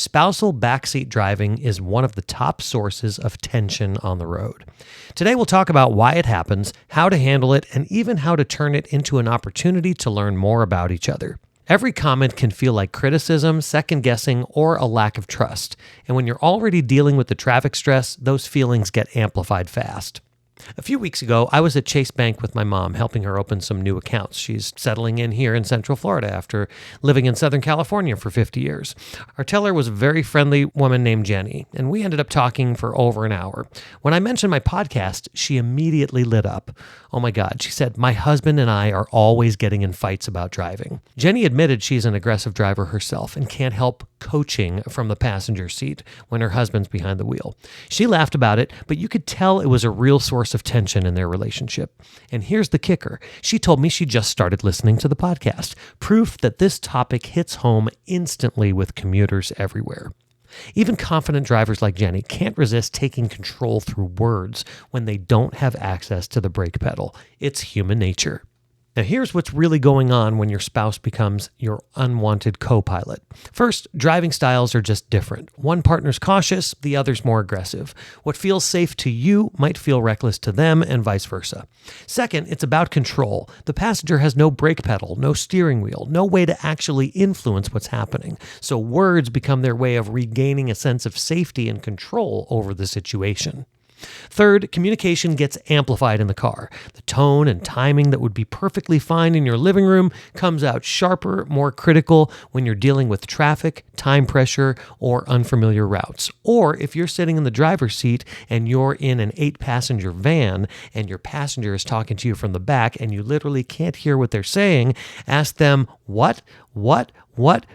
Spousal backseat driving is one of the top sources of tension on the road. Today we'll talk about why it happens, how to handle it, and even how to turn it into an opportunity to learn more about each other. Every comment can feel like criticism, second-guessing, or a lack of trust. And when you're already dealing with the traffic stress, those feelings get amplified fast. A few weeks ago, I was at Chase Bank with my mom, helping her open some new accounts. She's settling in here in Central Florida after living in Southern California for 50 years. Our teller was a very friendly woman named Jenni, and we ended up talking for over an hour. When I mentioned my podcast, she immediately lit up. Oh my God, she said, "My husband and I are always getting in fights about driving." Jenni admitted she's an aggressive driver herself and can't help coaching from the passenger seat when her husband's behind the wheel. She laughed about it, but you could tell it was a real source of tension in their relationship. And here's the kicker. She told me she just started listening to the podcast. Proof that this topic hits home instantly with commuters everywhere. Even confident drivers like Jenni can't resist taking control through words when they don't have access to the brake pedal. It's human nature. Now, here's what's really going on when your spouse becomes your unwanted co-pilot. First, driving styles are just different. One partner's cautious, the other's more aggressive. What feels safe to you might feel reckless to them, and vice versa. Second, it's about control. The passenger has no brake pedal, no steering wheel, no way to actually influence what's happening. So words become their way of regaining a sense of safety and control over the situation. Third, communication gets amplified in the car. The tone and timing that would be perfectly fine in your living room comes out sharper, more critical when you're dealing with traffic, time pressure, or unfamiliar routes. Or if you're sitting in the driver's seat and you're in an 8-passenger van and your passenger is talking to you from the back and you literally can't hear what they're saying, ask them, what,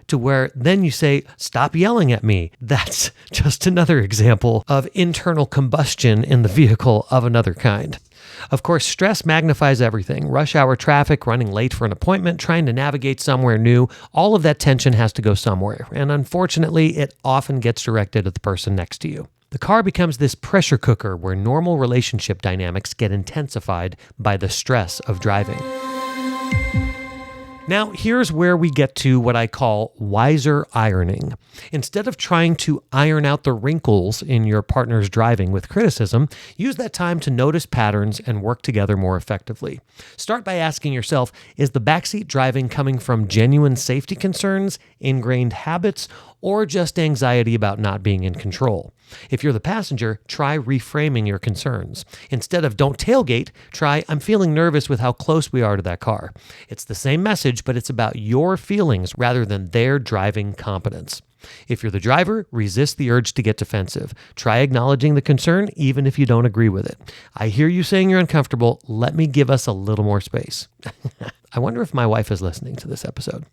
to where then you say, "Stop yelling at me." That's just another example of internal combustion in the vehicle of another kind. Of course, stress magnifies everything. Rush hour traffic, running late for an appointment, trying to navigate somewhere new, all of that tension has to go somewhere. And unfortunately, it often gets directed at the person next to you. The car becomes this pressure cooker where normal relationship dynamics get intensified by the stress of driving. Now, here's where we get to what I call wiser ironing. Instead of trying to iron out the wrinkles in your partner's driving with criticism, use that time to notice patterns and work together more effectively. Start by asking yourself, is the backseat driving coming from genuine safety concerns, ingrained habits, or just anxiety about not being in control? If you're the passenger, try reframing your concerns. Instead of "don't tailgate," try "I'm feeling nervous with how close we are to that car." It's the same message, but it's about your feelings rather than their driving competence. If you're the driver, resist the urge to get defensive. Try acknowledging the concern even if you don't agree with it. "I hear you saying you're uncomfortable. Let me give us a little more space." I wonder if my wife is listening to this episode.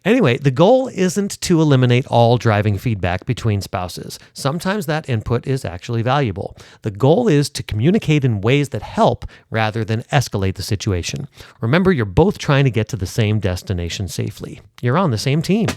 Anyway, the goal isn't to eliminate all driving feedback between spouses. Sometimes that input is actually valuable. The goal is to communicate in ways that help rather than escalate the situation. Remember, you're both trying to get to the same destination safely. You're on the same team.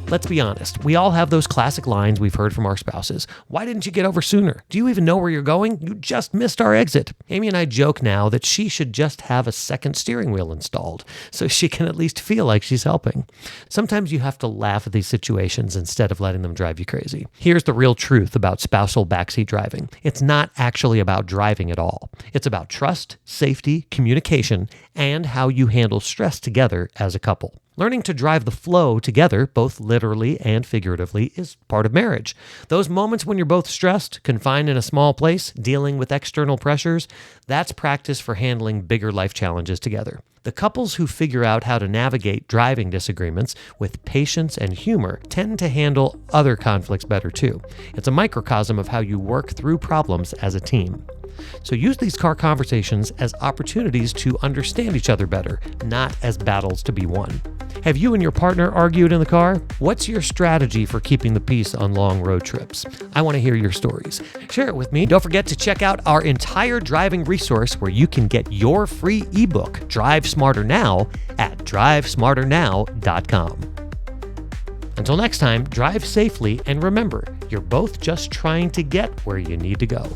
Let's be honest, we all have those classic lines we've heard from our spouses. "Why didn't you get over sooner? Do you even know where you're going? You just missed our exit." Amy and I joke now that she should just have a second steering wheel installed so she can at least feel like she's helping. Sometimes you have to laugh at these situations instead of letting them drive you crazy. Here's the real truth about spousal backseat driving. It's not actually about driving at all. It's about trust, safety, communication, and how you handle stress together as a couple. Learning to drive the flow together, both literally and figuratively, is part of marriage. Those moments when you're both stressed, confined in a small place, dealing with external pressures, that's practice for handling bigger life challenges together. The couples who figure out how to navigate driving disagreements with patience and humor tend to handle other conflicts better too. It's a microcosm of how you work through problems as a team. So use these car conversations as opportunities to understand each other better, not as battles to be won. Have you and your partner argued in the car? What's your strategy for keeping the peace on long road trips? I want to hear your stories. Share it with me. Don't forget to check out our entire driving resource where you can get your free ebook, Drive Smarter Now, at drivesmarternow.com. Until next time, drive safely and remember, you're both just trying to get where you need to go.